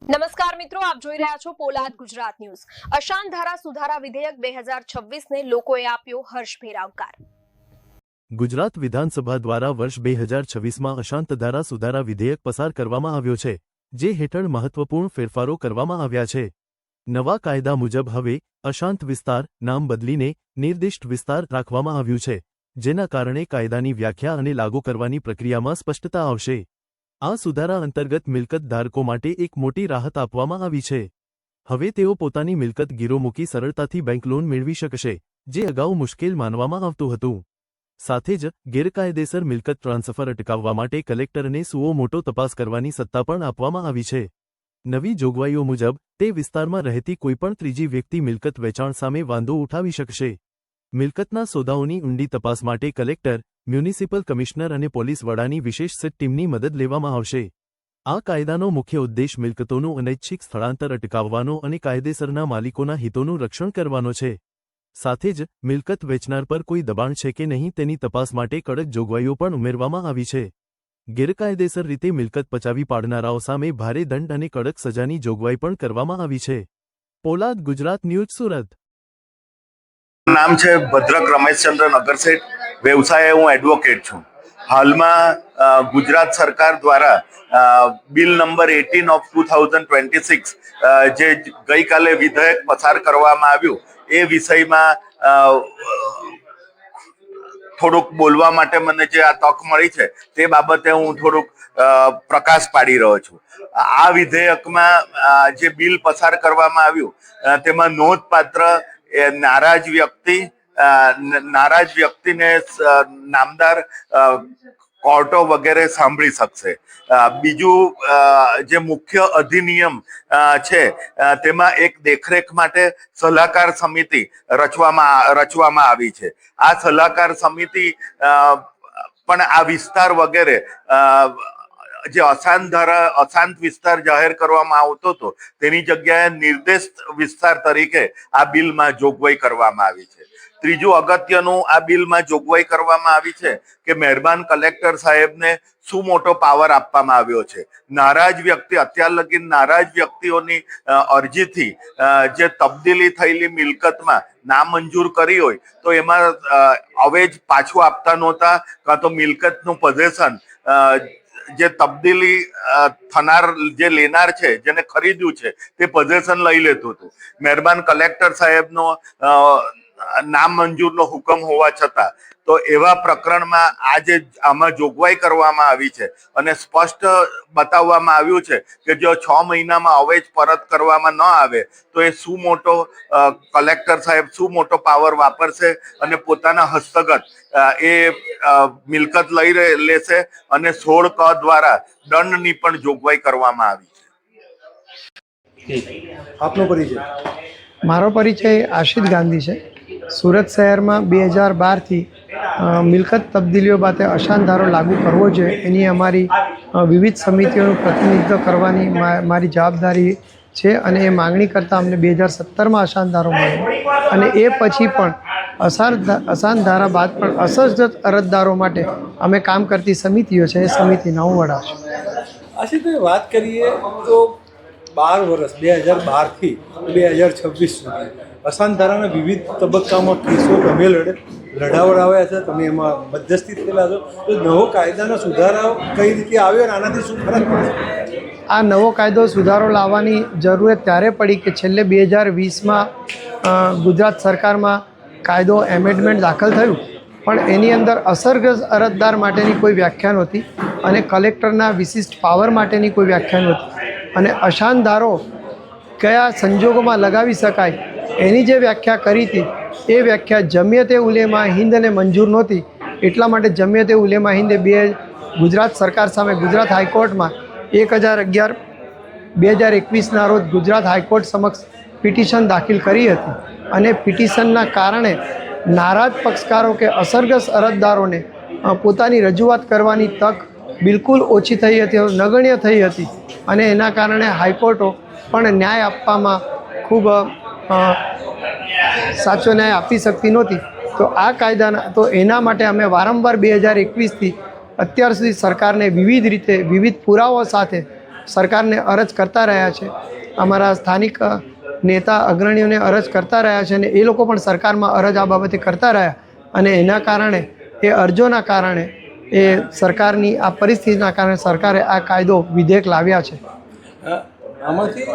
નમસ્કાર મિત્રો, આપ જોઈ રહ્યા છો પોલાદ ગુજરાત ન્યૂઝ। અશાંત ધારા સુધારા વિધેયક 2026 ને લોકોએ આપ્યો હર્ષભેર આવકાર। ગુજરાત વિધાનસભા દ્વારા વર્ષ 2026માં અશાંત ધારા સુધારા વિધેયક પસાર કરવામાં આવ્યો છે, જે હેઠળ મહત્વપૂર્ણ ફેરફારો કરવામાં આવ્યા છે। નવા કાયદા મુજબ હવે અશાંત વિસ્તાર નામ બદલીને નિર્દિષ્ટ વિસ્તાર રાખવામાં આવ્યું છે, જેના કારણે કાયદાની વ્યાખ્યા અને લાગુ કરવાની પ્રક્રિયામાં સ્પષ્ટતા આવશે। આ સુધારા અંતર્ગત મિલકત ધારકો માટે એક મોટી રાહત આપવામાં આવી છે। હવે તેઓ પોતાની મિલકત ગીરો મૂકી સરળતાથી બેંક લોન મેળવી શકશે, જે અગાઉ મુશ્કેલ માનવામાં આવતું હતું। સાથે જ ગેરકાયદેસર મિલકત ટ્રાન્સફર અટકાવવા માટે કલેક્ટરને સુઓ મોટો તપાસ કરવાની સત્તા પણ આપવામાં આવી છે। નવી જોગવાઈઓ મુજબ તે વિસ્તારમાં રહેતી કોઈપણ ત્રીજી વ્યક્તિ મિલકત વેચાણ સામે વાંધો ઉઠાવી શકશે। મિલકતના સોદાઓની ઊંડી તપાસ માટે કલેક્ટર, મ્યુનિસિપલ કમિશનર અને પોલીસ વડાની વિશેષ સેટ ટીમની મદદ લેવામાં આવશે। આ કાયદાનો મુખ્ય ઉદ્દેશ મિલકતોનું અનૈચ્છિક સ્થળાંતર અટકાવવાનો અને કાયદેસરના માલિકોના હિતોનું રક્ષણ કરવાનો છે। સાથે જ મિલકત વેચનાર પર કોઈ દબાણ છે કે નહીં તેની તપાસ માટે કડક જોગવાઈઓ પણ ઉમેરવામાં આવી છે। ગેરકાયદેસર રીતે મિલકત પચાવી પાડનારાઓ સામે ભારે દંડ અને કડક સજાની જોગવાઈ પણ કરવામાં આવી છે। પોલાદ ગુજરાત ન્યૂઝ, સુરત। નામ છે ભદ્રક રમેશચંદ્ર નગરસેઠ। વ્યવસાય હું એડવોકેટ છું। હાલમાં ગુજરાત સરકાર દ્વારા બિલ નંબર 18 ઓફ 2026 જે ગઈકાલે વિધેયક પસાર કરવામાં આવ્યું એ વિષયમાં થોડુંક બોલવા માટે મને જે આ તક મળી છે તે બાબતે હું થોડુંક પ્રકાશ પાડી રહ્યો છું। આ વિધેયકમાં જે બિલ પસાર કરવામાં આવ્યું તેમાં નોંધપાત્ર નારાજ વ્યક્તિને નામદાર કોર્ટો વગેરે સાંભળી શકશે। બીજું જે મુખ્ય અધિનિયમ છે તેમાં એક દેખરેખ માટે સલાહકાર સમિતિ રચવામાં આવી છે। આ સલાહકાર સમિતિ પણ આ વિસ્તાર વગેરે જે અશાંત વિસ્તાર જાહેર કરવામાં આવતો હતો તેની જગ્યાએ નિર્દેશિત વિસ્તાર તરીકે આ બિલમાં જોગવાઈ કરવામાં આવી છે। ત્રીજું અગત્યનું આ બિલમાં જોગવાઈ કરવામાં આવી છે કે મહેરબાન કલેક્ટર સાહેબને શું મોટો પાવર આપવામાં આવ્યો છે। અત્યાર લગી નારાજ વ્યક્તિઓની અરજીથી જે તબદીલી થયેલી મિલકતમાં નામંજૂર કરી હોય તો એમાં અવેજ પાછું આપતા નહોતા, કાં તો મિલકતનું પોઝેશન જે તબદીલી થનાર જે લેનાર છે જેને ખરીદ્યું છે તે પોઝેશન લઈ લેતું હતું। મહેરબાન કલેક્ટર સાહેબનો નામંજૂરનો હુકમ હોવા છતાં તો એવા પ્રકરણમાં આજે આમાં જોગવાઈ કરવામાં આવી છે અને સ્પષ્ટ બતાવવામાં આવ્યું છે કે જો 6 મહિનામાં અવેજ પરત કરવામાં ન આવે તો એ શું મોટો કલેક્ટર સાહેબ શું મોટો પાવર વાપરશે અને પોતાના હસ્તગત એ મિલકત લઈ લેશે અને 16 ક દ્વારા દંડની પણ જોગવાઈ કરવામાં આવી છે। આપનો પરિચય? મારો પરિચય આશિત ગાંધી છે। સુરત શહેરમાં 2012થી મિલકત તબદીલીઓ બાબતે અશાંત ધારો લાગુ કરવો જોઈએ એની અમારી વિવિધ સમિતિઓનું પ્રતિનિધિત્વ કરવાની મારી જવાબદારી છે અને એ માંગણી કરતાં અમને 2017માં અશાંત ધારો મળ્યો અને એ પછી પણ અશાંત ધારા બાદ પણ અસહજત અરજદારો માટે અમે કામ કરતી સમિતિઓ છે, એ સમિતિના હું વડા છું। આશિષભાઈ, વાત કરીએ તો 12 વર્ષ 2012થી 2026 સુધી અશાંત ધારાના વિવિધ તબક્કામાં કેસો તમે લડાવડાવ્યા છે, તમે એમાં મધ્યસ્થી થયેલા છો, તો નવો કાયદાના સુધારાઓ કઈ રીતે આવ્યો અને આનાથી શું ફરક પડશે? આ નવો કાયદો સુધારો લાવવાની જરૂરત ત્યારે પડી કે છેલ્લે 2020માં ગુજરાત સરકારમાં કાયદો એમેન્ડમેન્ટ દાખલ થયું, પણ એની અંદર અસરગ્રસ્ત અરજદાર માટેની કોઈ વ્યાખ્યા નહોતી અને કલેક્ટરના વિશિષ્ટ પાવર માટેની કોઈ વ્યાખ્યા નહોતી અને અશાંત ધારો કયા સંજોગોમાં લગાવી શકાય એની જે વ્યાખ્યા કરી હતી એ વ્યાખ્યા જમિયતે ઉલેમા હિન્દને મંજૂર નહોતી। એટલા માટે જમિયતે ઉલેમા હિન્દે ગુજરાત સરકાર સામે ગુજરાત હાઈકોર્ટમાં 10/11/2021ના રોજ ગુજરાત હાઈકોર્ટ સમક્ષ પિટિશન દાખલ કરી હતી અને પિટિશનના કારણે નારાજ પક્ષકારો કે અસરગ્રસ્ત અરજદારોને પોતાની રજૂઆત કરવાની તક બિલકુલ ઓછી થઈ હતી, નગણ્ય થઈ હતી અને એના કારણે હાઈકોર્ટો પણ ન્યાય આપવામાં ખૂબ સાચો ન્યાય આપી શકતી નહોતી। તો આ કાયદાના તો એના માટે અમે વારંવાર 2021થી અત્યાર સુધી સરકારને વિવિધ રીતે વિવિધ પુરાવાઓ સાથે સરકારને અરજ કરતા રહ્યા છે, અમારા સ્થાનિક નેતા અગ્રણીઓને અરજ કરતા રહ્યા છે અને એ લોકો પણ સરકારમાં અરજ આ બાબતે કરતા રહ્યા અને એના કારણે એ અરજોના કારણે એ સરકારની આ પરિસ્થિતિના કારણે સરકારે આ કાયદો વિધેયક લાવ્યા છે. આમાંથી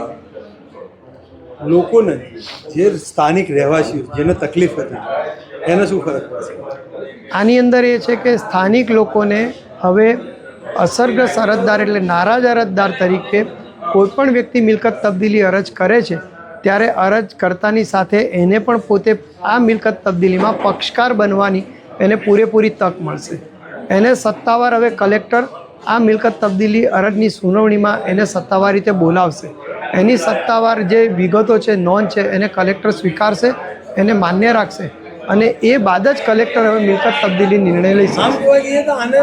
લોકોને જે સ્થાનિક રહેવાસીઓ જેને તકલીફ હતી એને શું ફરક પડશે? આની અંદર એ છે કે સ્થાનિક લોકોને હવે અસરગ્રસ્ત અરજદાર એટલે નારાજ અરજદાર તરીકે કોઈપણ વ્યક્તિ મિલકત તબદીલી અરજ કરે છે ત્યારે અરજકર્તાની સાથે એને પણ પોતે આ મિલકત તબદીલીમાં પક્ષકાર બનવાની એને પૂરેપૂરી તક મળશે. એને સત્તાવાર હવે કલેક્ટર આ મિલકત તબદીલી અરજની સુનાવણીમાં એને સત્તાવાર રીતે બોલાવશે. એની સત્તાવાર જે વિગતો છે, નોંધ છે, એને કલેક્ટર સ્વીકારશે, એને માન્ય રાખશે અને એ બાદ જ કલેક્ટર હવે મિલકત તબદીલી નિર્ણય લઈ આમ શકશે. જોવા જઈએ તો આને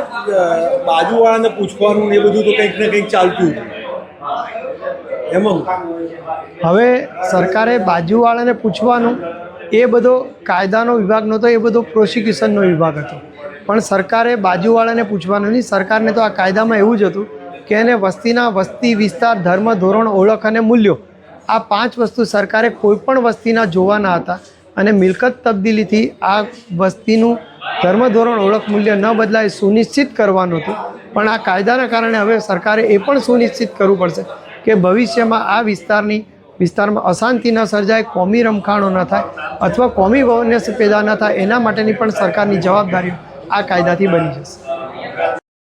બાજુવાળાને પૂછવાનું ને એ બધું તો કંઈક ને કંઈક ચાલતું હતું. એમાં હવે સરકારે બાજુવાળાને પૂછવાનું એ બધો કાયદાનો વિભાગ નહોતો, એ બધો પ્રોસિક્યુશનનો વિભાગ હતો. પણ સરકારે બાજુવાળાને પૂછવાનું નહીં. સરકારને તો આ કાયદામાં એવું જ હતું કે એને વસ્તી વિસ્તાર, ધર્મ, ધોરણ, ઓળખ અને મૂલ્યો આ 5 વસ્તુ સરકારે કોઈપણ વસ્તીના જોવાના હતા અને મિલકત તબદીલીથી આ વસ્તીનું ધર્મ, ધોરણ, ઓળખ, મૂલ્ય ન બદલાય સુનિશ્ચિત કરવાનું હતું. પણ આ કાયદાના કારણે હવે સરકારે એ પણ સુનિશ્ચિત કરવું પડશે કે ભવિષ્યમાં આ વિસ્તારમાં અશાંતિ ન સર્જાય, કોમી રમખાણો ન થાય અથવા કોમી વોનેસ પેદા ન થાય એના માટેની પણ સરકારની જવાબદારીઓ આ કાયદાથી બની જશે.